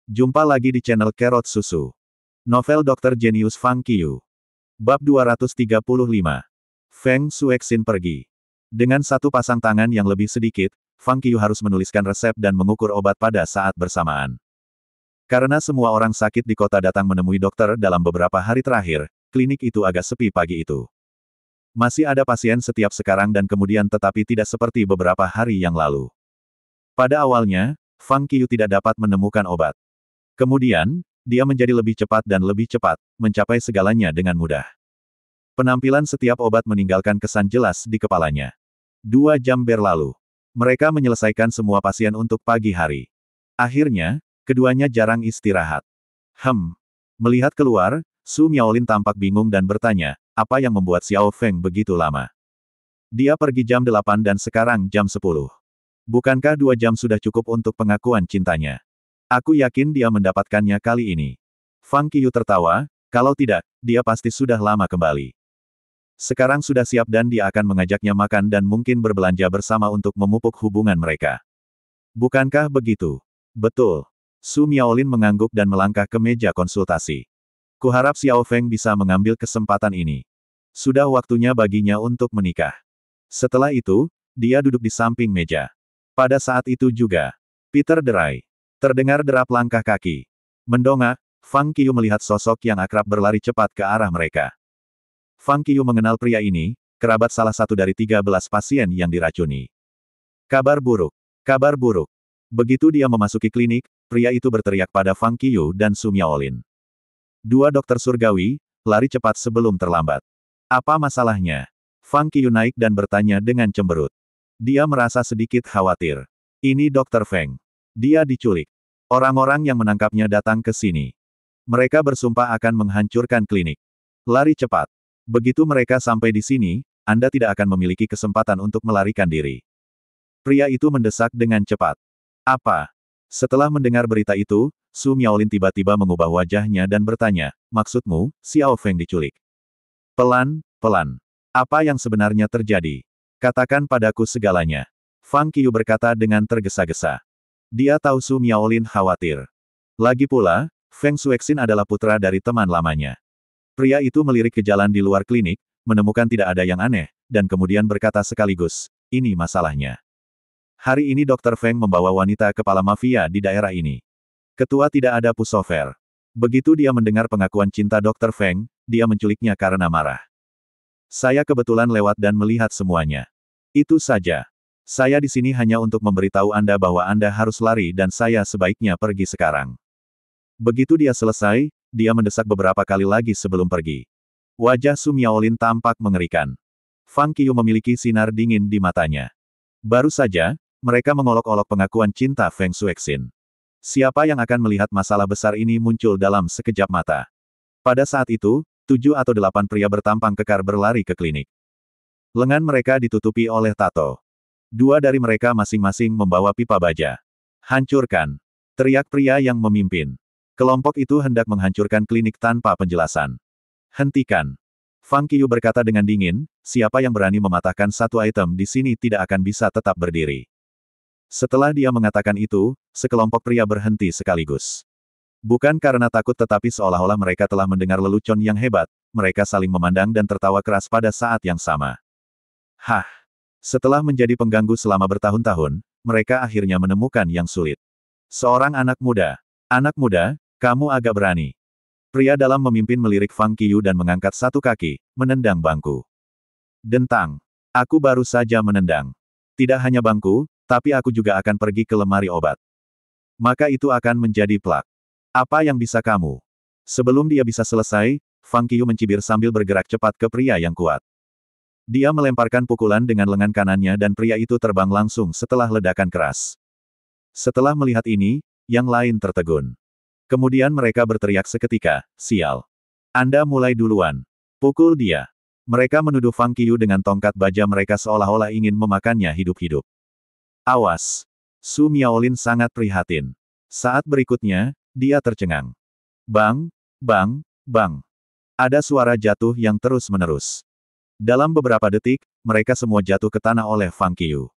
Jumpa lagi di channel Kerot Susu. Novel Dr. Genius Fang Qiu. Bab 235. Feng Xuexin pergi. Dengan satu pasang tangan yang lebih sedikit, Fang Qiu harus menuliskan resep dan mengukur obat pada saat bersamaan. Karena semua orang sakit di kota datang menemui dokter dalam beberapa hari terakhir, klinik itu agak sepi pagi itu. Masih ada pasien setiap sekarang dan kemudian tetapi tidak seperti beberapa hari yang lalu. Pada awalnya, Fang Qiu tidak dapat menemukan obat. Kemudian, dia menjadi lebih cepat dan lebih cepat, mencapai segalanya dengan mudah. Penampilan setiap obat meninggalkan kesan jelas di kepalanya. 2 jam berlalu. Mereka menyelesaikan semua pasien untuk pagi hari. Akhirnya, keduanya jarang istirahat. Melihat keluar, Su Miaolin tampak bingung dan bertanya, apa yang membuat Xiao Feng begitu lama? Dia pergi jam 8 dan sekarang jam 10. Bukankah 2 jam sudah cukup untuk pengakuan cintanya? Aku yakin dia mendapatkannya kali ini. Fang Qiu tertawa, kalau tidak, dia pasti sudah lama kembali. Sekarang sudah siap dan dia akan mengajaknya makan dan mungkin berbelanja bersama untuk memupuk hubungan mereka. Bukankah begitu? Betul. Su Miaolin mengangguk dan melangkah ke meja konsultasi. Kuharap Xiao Feng bisa mengambil kesempatan ini. Sudah waktunya baginya untuk menikah. Setelah itu, dia duduk di samping meja. Pada saat itu juga, Peter derai. Terdengar derap langkah kaki. Mendongak, Fang Qiu melihat sosok yang akrab berlari cepat ke arah mereka. Fang Qiu mengenal pria ini, kerabat salah satu dari 13 pasien yang diracuni. Kabar buruk. Kabar buruk. Begitu dia memasuki klinik, pria itu berteriak pada Fang Qiu dan Su Miaolin. 2 dokter surgawi, lari cepat sebelum terlambat. Apa masalahnya? Fang Qiu naik dan bertanya dengan cemberut. Dia merasa sedikit khawatir. Ini Dr. Feng. Dia diculik. Orang-orang yang menangkapnya datang ke sini. Mereka bersumpah akan menghancurkan klinik. Lari cepat. Begitu mereka sampai di sini, Anda tidak akan memiliki kesempatan untuk melarikan diri. Pria itu mendesak dengan cepat. Apa? Setelah mendengar berita itu, Su Miaolin tiba-tiba mengubah wajahnya dan bertanya, maksudmu, Xiao Feng diculik? Pelan-pelan. Apa yang sebenarnya terjadi? Katakan padaku segalanya. Fang Qiu berkata dengan tergesa-gesa. Dia tahu Su Miaolin khawatir. Lagi pula, Feng Xuexin adalah putra dari teman lamanya. Pria itu melirik ke jalan di luar klinik, menemukan tidak ada yang aneh, dan kemudian berkata sekaligus, ini masalahnya. Hari ini Dr. Feng membawa wanita kepala mafia di daerah ini. Ketua tidak ada pussover. Begitu dia mendengar pengakuan cinta Dr. Feng, dia menculiknya karena marah. Saya kebetulan lewat dan melihat semuanya. Itu saja. Saya di sini hanya untuk memberitahu Anda bahwa Anda harus lari dan saya sebaiknya pergi sekarang. Begitu dia selesai, dia mendesak beberapa kali lagi sebelum pergi. Wajah Su Miaolin tampak mengerikan. Fang Qiu memiliki sinar dingin di matanya. Baru saja, mereka mengolok-olok pengakuan cinta Feng Xuexin. Siapa yang akan melihat masalah besar ini muncul dalam sekejap mata? Pada saat itu, 7 atau 8 pria bertampang kekar berlari ke klinik. Lengan mereka ditutupi oleh tato. 2 dari mereka masing-masing membawa pipa baja. Hancurkan! Teriak pria yang memimpin. Kelompok itu hendak menghancurkan klinik tanpa penjelasan. Hentikan! Fang Qiu berkata dengan dingin, siapa yang berani mematahkan satu item di sini tidak akan bisa tetap berdiri. Setelah dia mengatakan itu, sekelompok pria berhenti sekaligus. Bukan karena takut tetapi seolah-olah mereka telah mendengar lelucon yang hebat, mereka saling memandang dan tertawa keras pada saat yang sama. Hah! Setelah menjadi pengganggu selama bertahun-tahun, mereka akhirnya menemukan yang sulit. Seorang anak muda. Anak muda, kamu agak berani. Pria dalam memimpin melirik Fang Qiu dan mengangkat satu kaki, menendang bangku. Dentang. Aku baru saja menendang. Tidak hanya bangku, tapi aku juga akan pergi ke lemari obat. Maka itu akan menjadi plak. Apa yang bisa kamu? Sebelum dia bisa selesai, Fang Qiu mencibir sambil bergerak cepat ke pria yang kuat. Dia melemparkan pukulan dengan lengan kanannya dan pria itu terbang langsung setelah ledakan keras. Setelah melihat ini, yang lain tertegun. Kemudian mereka berteriak seketika, sial. Anda mulai duluan. Pukul dia. Mereka menuduh Fang Qiu dengan tongkat baja mereka seolah-olah ingin memakannya hidup-hidup. Awas. Su Miaolin sangat prihatin. Saat berikutnya, dia tercengang. Bang, bang, bang. Ada suara jatuh yang terus-menerus. Dalam beberapa detik, mereka semua jatuh ke tanah oleh Fang Qiu.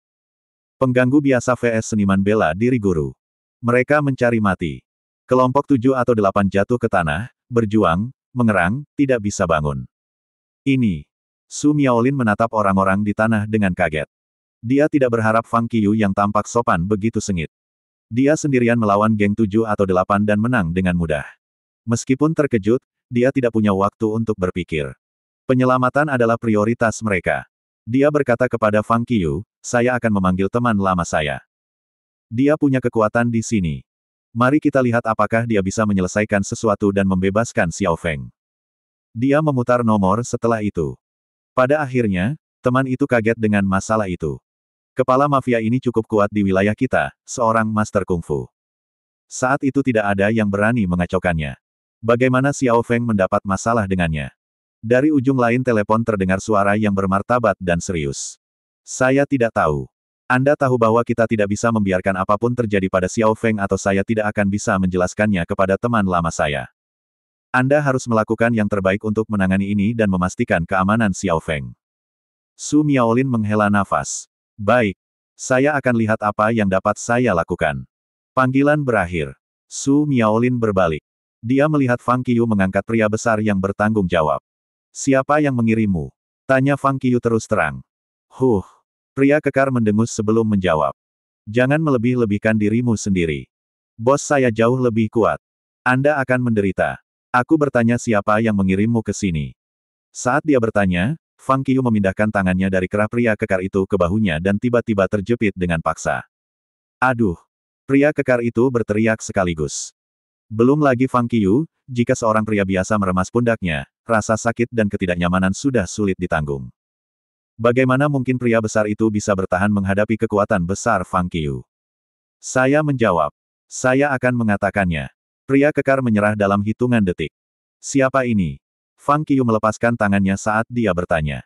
Pengganggu biasa vs seniman bela diri guru. Mereka mencari mati. Kelompok 7 atau 8 jatuh ke tanah, berjuang, mengerang, tidak bisa bangun. Ini. Su Miaolin menatap orang-orang di tanah dengan kaget. Dia tidak berharap Fang Qiyu yang tampak sopan begitu sengit. Dia sendirian melawan geng 7 atau 8 dan menang dengan mudah. Meskipun terkejut, dia tidak punya waktu untuk berpikir. Penyelamatan adalah prioritas mereka. Dia berkata kepada Fang Qiyu, saya akan memanggil teman lama saya. Dia punya kekuatan di sini. Mari kita lihat apakah dia bisa menyelesaikan sesuatu dan membebaskan Xiao Feng. Dia memutar nomor setelah itu. Pada akhirnya, teman itu kaget dengan masalah itu. Kepala mafia ini cukup kuat di wilayah kita, seorang master kungfu. Saat itu tidak ada yang berani mengacaukannya. Bagaimana Xiao Feng mendapat masalah dengannya? Dari ujung lain telepon terdengar suara yang bermartabat dan serius. Saya tidak tahu. Anda tahu bahwa kita tidak bisa membiarkan apapun terjadi pada Xiao Feng atau saya tidak akan bisa menjelaskannya kepada teman lama saya. Anda harus melakukan yang terbaik untuk menangani ini dan memastikan keamanan Xiao Feng. Su Miaolin menghela nafas. Baik. Saya akan lihat apa yang dapat saya lakukan. Panggilan berakhir. Su Miaolin berbalik. Dia melihat Fang Qiyu mengangkat pria besar yang bertanggung jawab. Siapa yang mengirimmu? Tanya Fang Qiyu terus terang. Pria kekar mendengus sebelum menjawab. Jangan melebih-lebihkan dirimu sendiri. Bos saya jauh lebih kuat. Anda akan menderita. Aku bertanya siapa yang mengirimmu ke sini. Saat dia bertanya, Fang Qiyu memindahkan tangannya dari kerah pria kekar itu ke bahunya dan tiba-tiba terjepit dengan paksa. Aduh! Pria kekar itu berteriak sekaligus. Belum lagi Fang Qiyu, jika seorang pria biasa meremas pundaknya, rasa sakit dan ketidaknyamanan sudah sulit ditanggung. Bagaimana mungkin pria besar itu bisa bertahan menghadapi kekuatan besar Fang Qiyu? Saya menjawab. Saya akan mengatakannya. Pria kekar menyerah dalam hitungan detik. Siapa ini? Fang Qiyu melepaskan tangannya saat dia bertanya.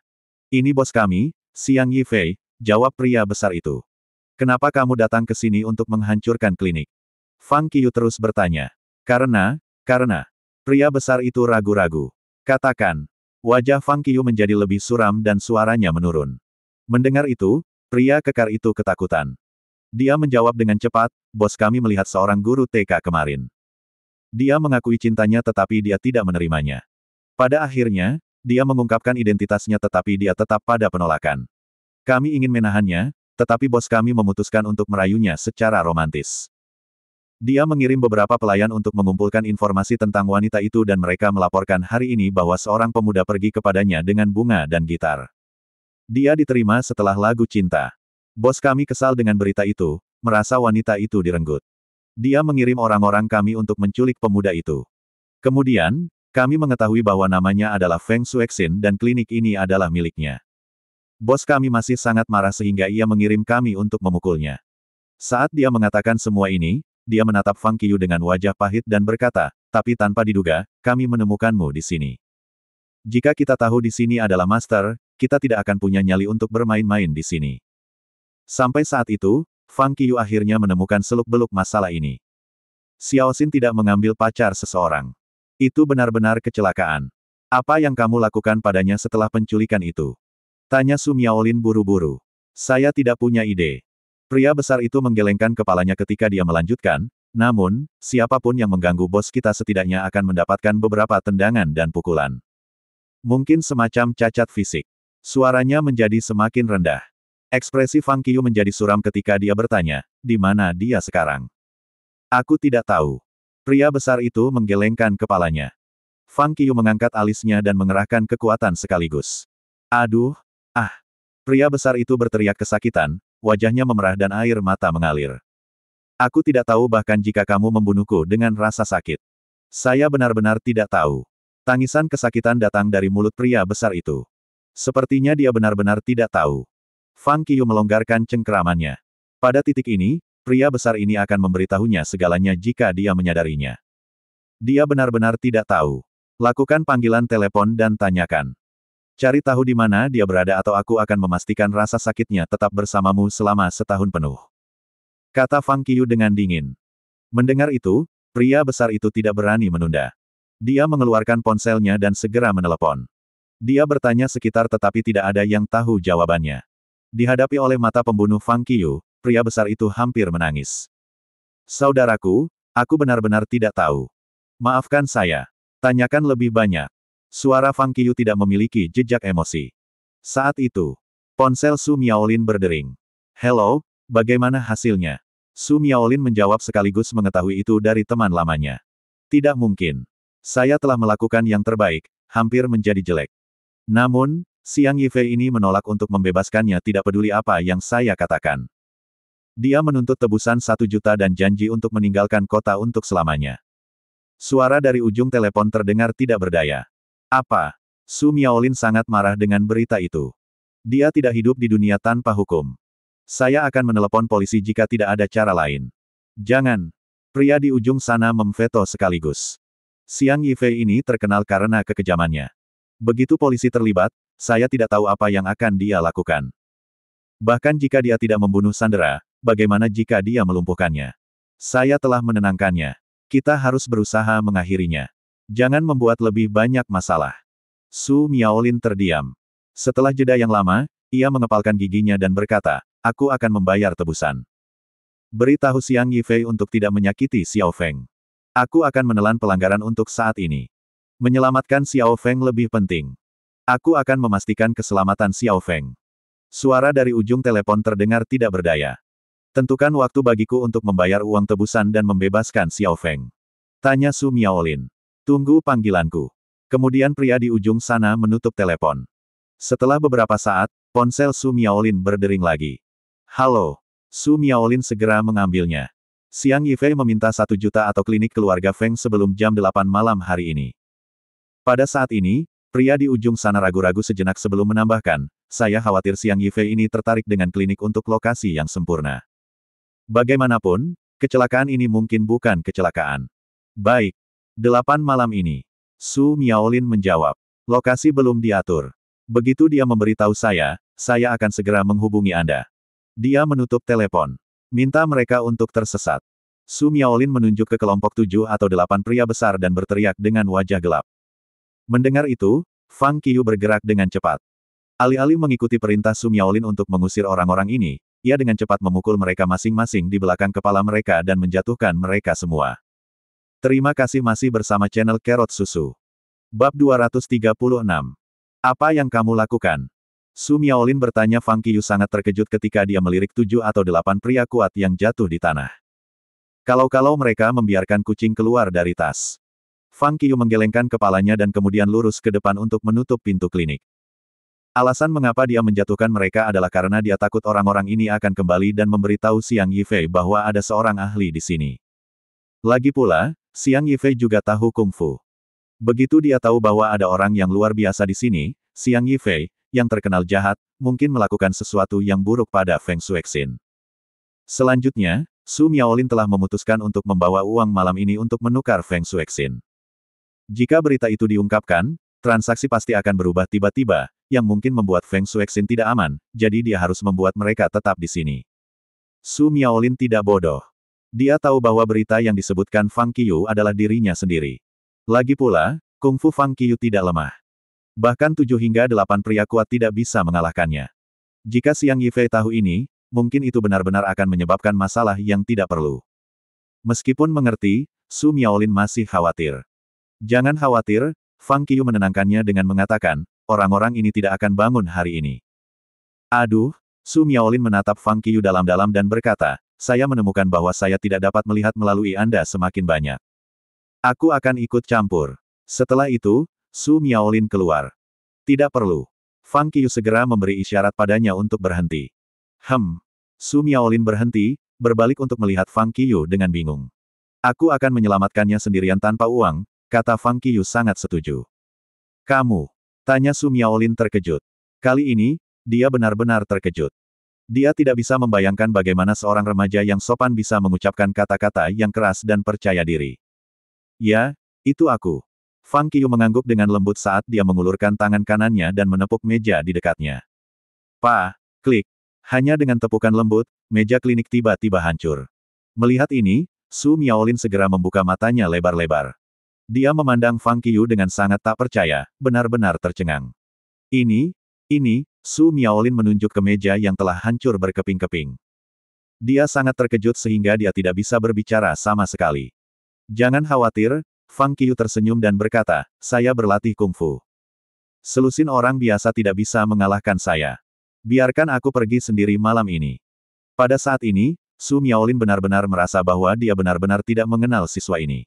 Ini bos kami, Xiang Yifei, jawab pria besar itu. Kenapa kamu datang ke sini untuk menghancurkan klinik? Fang Qiyu terus bertanya. Karena. Pria besar itu ragu-ragu. Katakan. Wajah Fang Qiyu menjadi lebih suram dan suaranya menurun. Mendengar itu, pria kekar itu ketakutan. Dia menjawab dengan cepat, bos kami melihat seorang guru TK kemarin. Dia mengakui cintanya tetapi dia tidak menerimanya. Pada akhirnya, dia mengungkapkan identitasnya tetapi dia tetap pada penolakan. Kami ingin menahannya, tetapi bos kami memutuskan untuk merayunya secara romantis. Dia mengirim beberapa pelayan untuk mengumpulkan informasi tentang wanita itu dan mereka melaporkan hari ini bahwa seorang pemuda pergi kepadanya dengan bunga dan gitar. Dia diterima setelah lagu cinta. Bos kami kesal dengan berita itu, merasa wanita itu direnggut. Dia mengirim orang-orang kami untuk menculik pemuda itu. Kemudian, kami mengetahui bahwa namanya adalah Feng Xuexin dan klinik ini adalah miliknya. Bos kami masih sangat marah sehingga ia mengirim kami untuk memukulnya. Saat dia mengatakan semua ini, dia menatap Fang Qiyu dengan wajah pahit dan berkata, tapi tanpa diduga, kami menemukanmu di sini. Jika kita tahu di sini adalah master, kita tidak akan punya nyali untuk bermain-main di sini. Sampai saat itu, Fang Qiyu akhirnya menemukan seluk-beluk masalah ini. Xiao Xin tidak mengambil pacar seseorang. Itu benar-benar kecelakaan. Apa yang kamu lakukan padanya setelah penculikan itu? Tanya Su Miaolin buru-buru. Saya tidak punya ide. Pria besar itu menggelengkan kepalanya ketika dia melanjutkan, namun, siapapun yang mengganggu bos kita setidaknya akan mendapatkan beberapa tendangan dan pukulan. Mungkin semacam cacat fisik. Suaranya menjadi semakin rendah. Ekspresi Fang Qiyu menjadi suram ketika dia bertanya, di mana dia sekarang? Aku tidak tahu. Pria besar itu menggelengkan kepalanya. Fang Qiyu mengangkat alisnya dan mengerahkan kekuatan sekaligus. Aduh, Pria besar itu berteriak kesakitan, wajahnya memerah dan air mata mengalir. Aku tidak tahu bahkan jika kamu membunuhku dengan rasa sakit. Saya benar-benar tidak tahu. Tangisan kesakitan datang dari mulut pria besar itu. Sepertinya dia benar-benar tidak tahu. Fang Qiyu melonggarkan cengkeramannya. Pada titik ini, pria besar ini akan memberitahunya segalanya jika dia menyadarinya. Dia benar-benar tidak tahu. Lakukan panggilan telepon dan tanyakan. Cari tahu di mana dia berada atau aku akan memastikan rasa sakitnya tetap bersamamu selama setahun penuh. Kata Fang Qiyu dengan dingin. Mendengar itu, pria besar itu tidak berani menunda. Dia mengeluarkan ponselnya dan segera menelepon. Dia bertanya sekitar tetapi tidak ada yang tahu jawabannya. Dihadapi oleh mata pembunuh Fang Qiyu, pria besar itu hampir menangis. Saudaraku, Aku benar-benar tidak tahu. Maafkan saya. Tanyakan lebih banyak. Suara Fang Qiyu tidak memiliki jejak emosi. Saat itu, ponsel Su Miaolin berdering. Hello, bagaimana hasilnya? Su Miaolin menjawab sekaligus mengetahui itu dari teman lamanya. Tidak mungkin. Saya telah melakukan yang terbaik, hampir menjadi jelek. Namun, Xiang Yifei ini menolak untuk membebaskannya tidak peduli apa yang saya katakan. Dia menuntut tebusan 1 juta dan janji untuk meninggalkan kota untuk selamanya. Suara dari ujung telepon terdengar tidak berdaya. Apa? Su Miaolin sangat marah dengan berita itu. Dia tidak hidup di dunia tanpa hukum. Saya akan menelepon polisi jika tidak ada cara lain. Jangan. Pria di ujung sana memveto sekaligus. Xiang Yifei ini terkenal karena kekejamannya. Begitu polisi terlibat, saya tidak tahu apa yang akan dia lakukan. Bahkan jika dia tidak membunuh Sandera, bagaimana jika dia melumpuhkannya? Saya telah menenangkannya. Kita harus berusaha mengakhirinya. Jangan membuat lebih banyak masalah. Su Miaolin terdiam. Setelah jeda yang lama, ia mengepalkan giginya dan berkata, aku akan membayar tebusan. Beritahu Xiang Yifei untuk tidak menyakiti Xiao Feng. Aku akan menelan pelanggaran untuk saat ini. Menyelamatkan Xiao Feng lebih penting. Aku akan memastikan keselamatan Xiao Feng. Suara dari ujung telepon terdengar tidak berdaya. Tentukan waktu bagiku untuk membayar uang tebusan dan membebaskan Xiao Feng. Tanya Su Miaolin. Tunggu panggilanku. Kemudian pria di ujung sana menutup telepon. Setelah beberapa saat, ponsel Su Miaolin berdering lagi. Halo. Su Miaolin segera mengambilnya. Xiang Yifei meminta 1 juta atau klinik keluarga Feng sebelum jam 8 malam hari ini. Pada saat ini, pria di ujung sana ragu-ragu sejenak sebelum menambahkan, saya khawatir Xiang Yifei ini tertarik dengan klinik untuk lokasi yang sempurna. Bagaimanapun, kecelakaan ini mungkin bukan kecelakaan. Baik. 8 malam ini. Su Miaolin menjawab. Lokasi belum diatur. Begitu dia memberitahu saya akan segera menghubungi Anda. Dia menutup telepon. Minta mereka untuk tersesat. Su Miaolin menunjuk ke kelompok 7 atau 8 pria besar dan berteriak dengan wajah gelap. Mendengar itu, Fang Qiyu bergerak dengan cepat. Alih-alih mengikuti perintah Su Miaolin untuk mengusir orang-orang ini, ia dengan cepat memukul mereka masing-masing di belakang kepala mereka dan menjatuhkan mereka semua. Terima kasih masih bersama channel Carrot Susu. Bab 236. Apa yang kamu lakukan? Su Miaolin bertanya. Fang Qiyu sangat terkejut ketika dia melirik 7 atau 8 pria kuat yang jatuh di tanah. Kalau-kalau mereka membiarkan kucing keluar dari tas. Fang Qiyu menggelengkan kepalanya dan kemudian lurus ke depan untuk menutup pintu klinik. Alasan mengapa dia menjatuhkan mereka adalah karena dia takut orang-orang ini akan kembali dan memberitahu Xiang Yifei bahwa ada seorang ahli di sini. Lagi pula, Xiang Yifei juga tahu kungfu. Begitu dia tahu bahwa ada orang yang luar biasa di sini, Xiang Yifei, yang terkenal jahat, mungkin melakukan sesuatu yang buruk pada Feng Shuexin. Selanjutnya, Su Miaolin telah memutuskan untuk membawa uang malam ini untuk menukar Feng Shuexin. Jika berita itu diungkapkan, transaksi pasti akan berubah tiba-tiba, yang mungkin membuat Feng Shuexin tidak aman, jadi dia harus membuat mereka tetap di sini. Su Miaolin tidak bodoh. Dia tahu bahwa berita yang disebutkan Fang Qiyu adalah dirinya sendiri. Lagi pula, kungfu Fang Qiyu tidak lemah. Bahkan 7 hingga 8 pria kuat tidak bisa mengalahkannya. Jika Xiang Yifei tahu ini, mungkin itu benar-benar akan menyebabkan masalah yang tidak perlu. Meskipun mengerti, Su Miaolin masih khawatir. Jangan khawatir, Fang Qiyu menenangkannya dengan mengatakan, orang-orang ini tidak akan bangun hari ini. Aduh, Su Miaolin menatap Fang Qiyu dalam-dalam dan berkata, saya menemukan bahwa saya tidak dapat melihat melalui Anda semakin banyak. Aku akan ikut campur. Setelah itu, Su Miaolin keluar. Tidak perlu. Fang Qiyu segera memberi isyarat padanya untuk berhenti. Su Miaolin berhenti, berbalik untuk melihat Fang Qiyu dengan bingung. Aku akan menyelamatkannya sendirian tanpa uang, kata Fang Qiyu sangat setuju. Kamu? Tanya Su Miaolin terkejut. Kali ini, dia benar-benar terkejut. Dia tidak bisa membayangkan bagaimana seorang remaja yang sopan bisa mengucapkan kata-kata yang keras dan percaya diri. Ya, itu aku. Fang Qiyu mengangguk dengan lembut saat dia mengulurkan tangan kanannya dan menepuk meja di dekatnya. Klik. Hanya dengan tepukan lembut, meja klinik tiba-tiba hancur. Melihat ini, Su Miaolin segera membuka matanya lebar-lebar. Dia memandang Fang Qiyu dengan sangat tak percaya, benar-benar tercengang. Ini, Su Miaolin menunjuk ke meja yang telah hancur berkeping-keping. Dia sangat terkejut sehingga dia tidak bisa berbicara sama sekali. Jangan khawatir, Fang Qiu tersenyum dan berkata, saya berlatih kungfu. Selusin orang biasa tidak bisa mengalahkan saya. Biarkan aku pergi sendiri malam ini. Pada saat ini, Su Miaolin benar-benar merasa bahwa dia benar-benar tidak mengenal siswa ini.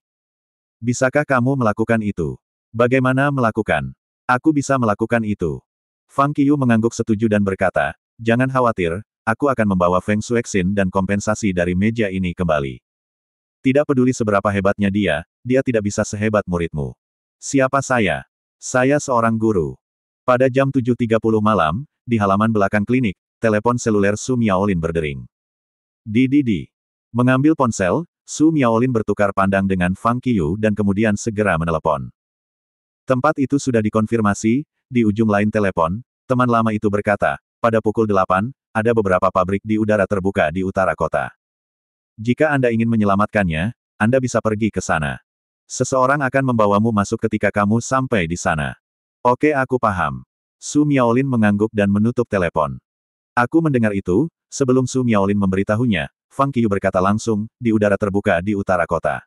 Bisakah kamu melakukan itu? Bagaimana melakukan? Aku bisa melakukan itu. Fang Qiu mengangguk setuju dan berkata, jangan khawatir, aku akan membawa Feng Xuexin dan kompensasi dari meja ini kembali. Tidak peduli seberapa hebatnya dia tidak bisa sehebat muridmu. Siapa saya? Saya seorang guru. Pada jam 7.30 malam, di halaman belakang klinik, telepon seluler Su Miaolin berdering. Di. Mengambil ponsel, Su Miaolin bertukar pandang dengan Fang Qiu dan kemudian segera menelepon. Tempat itu sudah dikonfirmasi, di ujung lain telepon, teman lama itu berkata, pada pukul 8, ada beberapa pabrik di udara terbuka di utara kota. Jika Anda ingin menyelamatkannya, Anda bisa pergi ke sana. Seseorang akan membawamu masuk ketika kamu sampai di sana. Oke, aku paham. Su Miaolin mengangguk dan menutup telepon. Aku mendengar itu, sebelum Su Miaolin memberitahunya, Fang Qiu berkata langsung, di udara terbuka di utara kota.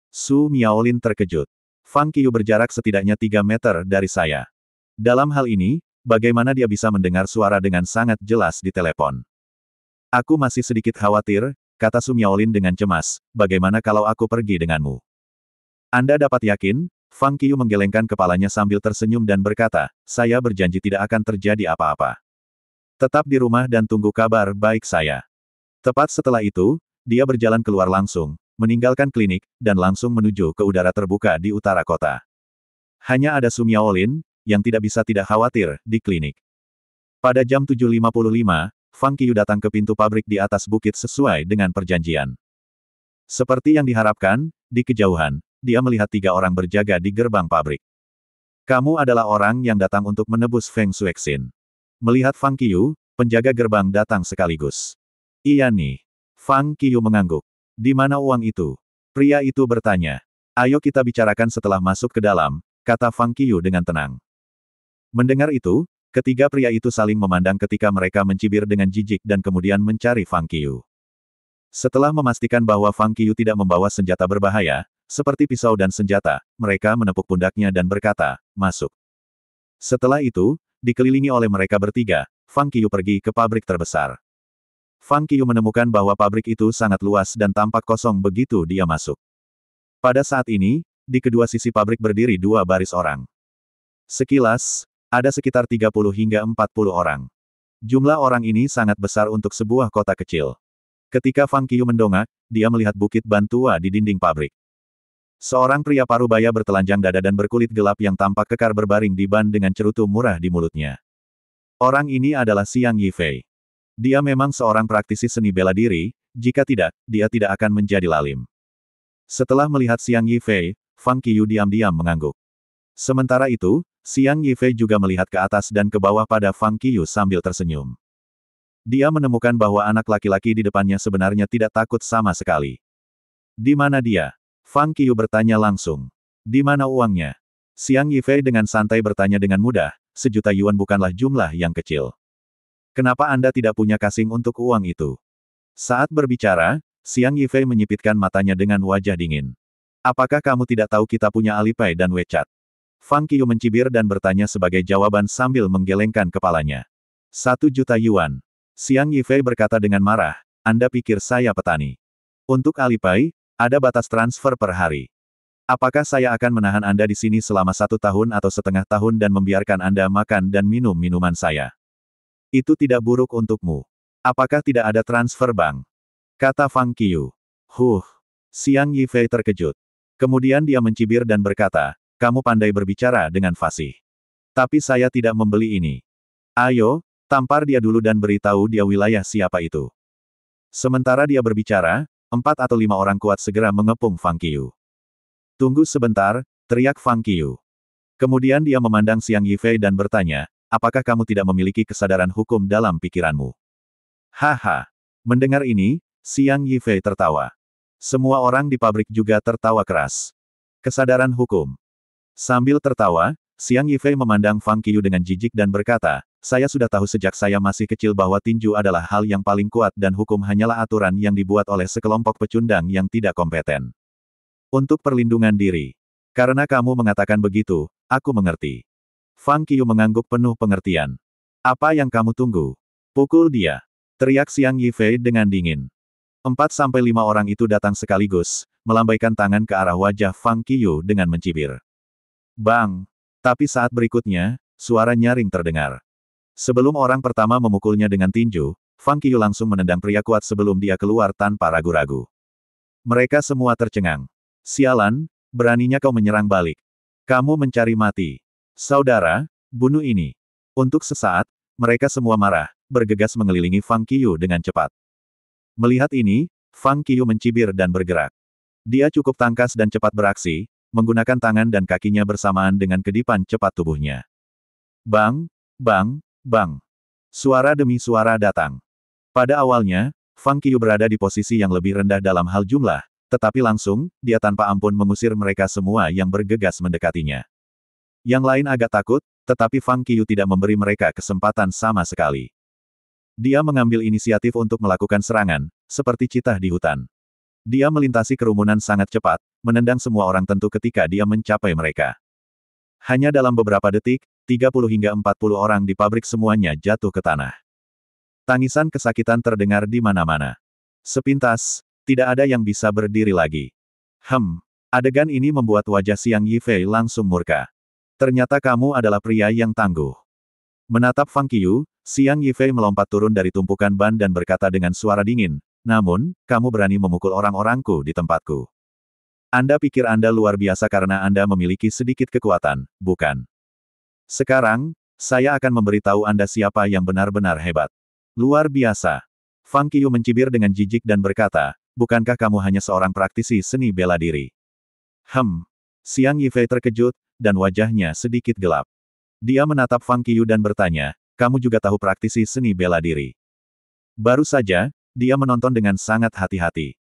Su Miaolin terkejut. Fang Qiu berjarak setidaknya 3 meter dari saya. Dalam hal ini, bagaimana dia bisa mendengar suara dengan sangat jelas di telepon? Aku masih sedikit khawatir, kata Su Miaolin dengan cemas, bagaimana kalau aku pergi denganmu? Anda dapat yakin? Fang Qiu menggelengkan kepalanya sambil tersenyum dan berkata, saya berjanji tidak akan terjadi apa-apa. Tetap di rumah dan tunggu kabar baik saya. Tepat setelah itu, dia berjalan keluar langsung, meninggalkan klinik, dan langsung menuju ke udara terbuka di utara kota. Hanya ada Su Miaolin, yang tidak bisa tidak khawatir, di klinik. Pada jam 7.55, Fang Qiu datang ke pintu pabrik di atas bukit sesuai dengan perjanjian. Seperti yang diharapkan, di kejauhan, dia melihat 3 orang berjaga di gerbang pabrik. Kamu adalah orang yang datang untuk menebus Feng Xuexin. Melihat Fang Qiu, penjaga gerbang datang sekaligus. Iya nih. Fang Qiu mengangguk. Di mana uang itu? Pria itu bertanya. Ayo kita bicarakan setelah masuk ke dalam, kata Fang Qiu dengan tenang. Mendengar itu, ketiga pria itu saling memandang ketika mereka mencibir dengan jijik dan kemudian mencari Fang Qiu. Setelah memastikan bahwa Fang Qiu tidak membawa senjata berbahaya, seperti pisau dan senjata, mereka menepuk pundaknya dan berkata, masuk. Setelah itu, dikelilingi oleh mereka bertiga, Fang Qiu pergi ke pabrik terbesar. Fang Qiu menemukan bahwa pabrik itu sangat luas dan tampak kosong begitu dia masuk. Pada saat ini, di kedua sisi pabrik berdiri 2 baris orang. Sekilas, ada sekitar 30 hingga 40 orang. Jumlah orang ini sangat besar untuk sebuah kota kecil. Ketika Fang Qiu mendongak, dia melihat bukit ban tua di dinding pabrik. Seorang pria parubaya bertelanjang dada dan berkulit gelap yang tampak kekar berbaring di ban dengan cerutu murah di mulutnya. Orang ini adalah Xiang Yifei. Dia memang seorang praktisi seni bela diri, jika tidak, dia tidak akan menjadi lalim. Setelah melihat Xiang Yifei, Fang Qiu diam-diam mengangguk. Sementara itu, Xiang Yifei juga melihat ke atas dan ke bawah pada Fang Qiu sambil tersenyum. Dia menemukan bahwa anak laki-laki di depannya sebenarnya tidak takut sama sekali. Di mana dia? Fang Qiu bertanya langsung. Di mana uangnya? Xiang Yifei dengan santai bertanya dengan mudah, 1.000.000 yuan bukanlah jumlah yang kecil. Kenapa Anda tidak punya kasing untuk uang itu? Saat berbicara, Xiang Yifei menyipitkan matanya dengan wajah dingin. Apakah kamu tidak tahu kita punya Alipay dan WeChat? Fang Qiu mencibir dan bertanya sebagai jawaban sambil menggelengkan kepalanya. 1 juta yuan. Xiang Yifei berkata dengan marah, Anda pikir saya petani? Untuk Alipay, ada batas transfer per hari. Apakah saya akan menahan Anda di sini selama 1 tahun atau setengah tahun dan membiarkan Anda makan dan minum minuman saya? Itu tidak buruk untukmu. Apakah tidak ada transfer bank? Kata Fang Qiu. Xiang Yifei terkejut. Kemudian dia mencibir dan berkata, kamu pandai berbicara dengan fasih. Tapi saya tidak membeli ini. Ayo, tampar dia dulu dan beritahu dia wilayah siapa itu. Sementara dia berbicara, 4 atau 5 orang kuat segera mengepung Fang Qiu. Tunggu sebentar, teriak Fang Qiu. Kemudian dia memandang Xiang Yifei dan bertanya, apakah kamu tidak memiliki kesadaran hukum dalam pikiranmu? Haha. Mendengar ini, Xiang Yifei tertawa. Semua orang di pabrik juga tertawa keras. Kesadaran hukum. Sambil tertawa, Xiang Yifei memandang Fang Qiu dengan jijik dan berkata, saya sudah tahu sejak saya masih kecil bahwa tinju adalah hal yang paling kuat dan hukum hanyalah aturan yang dibuat oleh sekelompok pecundang yang tidak kompeten. Untuk perlindungan diri. Karena kamu mengatakan begitu, aku mengerti. Fang Qiu mengangguk penuh pengertian. Apa yang kamu tunggu? Pukul dia. Teriak Xiang Yifei dengan dingin. 4-5 orang itu datang sekaligus, melambaikan tangan ke arah wajah Fang Qiu dengan mencibir. Bang! Tapi saat berikutnya, suara nyaring terdengar. Sebelum orang pertama memukulnya dengan tinju, Fang Qiu langsung menendang pria kuat sebelum dia keluar tanpa ragu-ragu. Mereka semua tercengang. Sialan, beraninya kau menyerang balik. Kamu mencari mati. Saudara, bunuh ini. Untuk sesaat, mereka semua marah, bergegas mengelilingi Fang Qiu dengan cepat. Melihat ini, Fang Qiu mencibir dan bergerak. Dia cukup tangkas dan cepat beraksi, menggunakan tangan dan kakinya bersamaan dengan kedipan cepat tubuhnya. Bang, bang, bang. Suara demi suara datang. Pada awalnya, Fang Qiu berada di posisi yang lebih rendah dalam hal jumlah, tetapi langsung, dia tanpa ampun mengusir mereka semua yang bergegas mendekatinya. Yang lain agak takut, tetapi Fang Qiu tidak memberi mereka kesempatan sama sekali. Dia mengambil inisiatif untuk melakukan serangan, seperti citah di hutan. Dia melintasi kerumunan sangat cepat, menendang semua orang tentu ketika dia mencapai mereka. Hanya dalam beberapa detik, 30 hingga 40 orang di pabrik semuanya jatuh ke tanah. Tangisan kesakitan terdengar di mana-mana. Sepintas, tidak ada yang bisa berdiri lagi. Adegan ini membuat wajah Xiang Yifei langsung murka. Ternyata kamu adalah pria yang tangguh. Menatap Fang Qiu, Xiang Yifei melompat turun dari tumpukan ban dan berkata dengan suara dingin, namun, kamu berani memukul orang-orangku di tempatku. Anda pikir Anda luar biasa karena Anda memiliki sedikit kekuatan, bukan? Sekarang, saya akan memberitahu Anda siapa yang benar-benar hebat. Luar biasa. Fang Qiu mencibir dengan jijik dan berkata, bukankah kamu hanya seorang praktisi seni bela diri? Xiang Yifei terkejut, dan wajahnya sedikit gelap. Dia menatap Fang Qiu dan bertanya, kamu juga tahu praktisi seni bela diri? Baru saja, dia menonton dengan sangat hati-hati.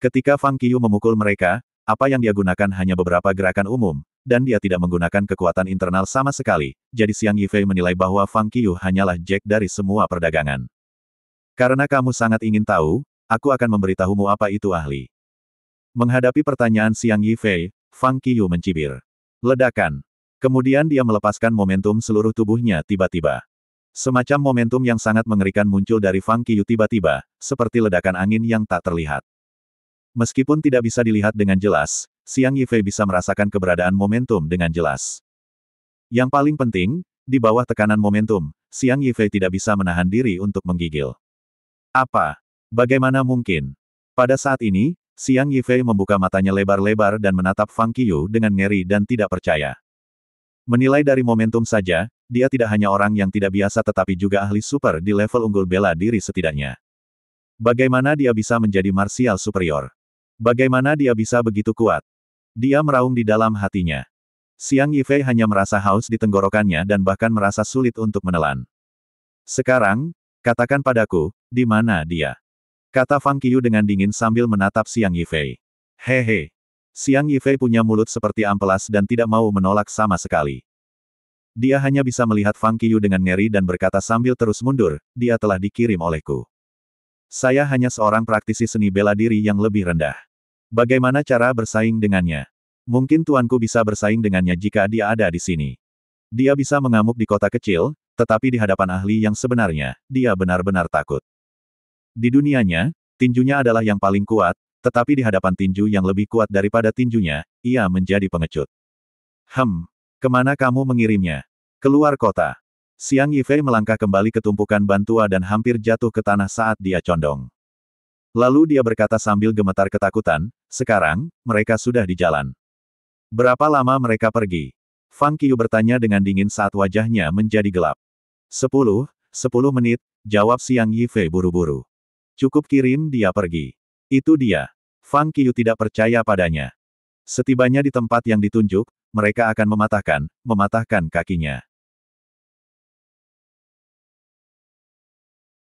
Ketika Fang Qiu memukul mereka, apa yang dia gunakan hanya beberapa gerakan umum, dan dia tidak menggunakan kekuatan internal sama sekali, jadi Xiang Yifei menilai bahwa Fang Qiu hanyalah Jack dari semua perdagangan. Karena kamu sangat ingin tahu, aku akan memberitahumu apa itu ahli. Menghadapi pertanyaan Xiang Yifei, Fang Qiu mencibir. Ledakan. Kemudian dia melepaskan momentum seluruh tubuhnya tiba-tiba. Semacam momentum yang sangat mengerikan muncul dari Fang Qiu tiba-tiba, seperti ledakan angin yang tak terlihat. Meskipun tidak bisa dilihat dengan jelas, Xiang Yifei bisa merasakan keberadaan momentum dengan jelas. Yang paling penting, di bawah tekanan momentum, Xiang Yifei tidak bisa menahan diri untuk menggigil. Apa? Bagaimana mungkin? Pada saat ini, Xiang Yifei membuka matanya lebar-lebar dan menatap Fang Qiu dengan ngeri dan tidak percaya. Menilai dari momentum saja, dia tidak hanya orang yang tidak biasa tetapi juga ahli super di level unggul bela diri setidaknya. Bagaimana dia bisa menjadi marsial superior? Bagaimana dia bisa begitu kuat? Dia meraung di dalam hatinya. Xiang Yifei hanya merasa haus di tenggorokannya dan bahkan merasa sulit untuk menelan. Sekarang, katakan padaku, di mana dia? Kata Fang Qiu dengan dingin sambil menatap Xiang Yifei. Hehe. Xiang Yifei punya mulut seperti amplas dan tidak mau menolak sama sekali. Dia hanya bisa melihat Fang Qiu dengan ngeri dan berkata sambil terus mundur, dia telah dikirim olehku. Saya hanya seorang praktisi seni bela diri yang lebih rendah. Bagaimana cara bersaing dengannya? Mungkin tuanku bisa bersaing dengannya jika dia ada di sini. Dia bisa mengamuk di kota kecil, tetapi di hadapan ahli yang sebenarnya, dia benar-benar takut. Di dunianya, tinjunya adalah yang paling kuat, tetapi di hadapan tinju yang lebih kuat daripada tinjunya, ia menjadi pengecut. Kemana kamu mengirimnya? Keluar kota. Xiang Yifei melangkah kembali ke tumpukan ban tua dan hampir jatuh ke tanah saat dia condong. Lalu dia berkata sambil gemetar ketakutan, sekarang, mereka sudah di jalan. Berapa lama mereka pergi? Fang Qiu bertanya dengan dingin saat wajahnya menjadi gelap. 10 menit, jawab Xiang Yifei buru-buru. Cukup kirim dia pergi. Itu dia. Fang Qiu tidak percaya padanya. Setibanya di tempat yang ditunjuk, mereka akan mematahkan kakinya.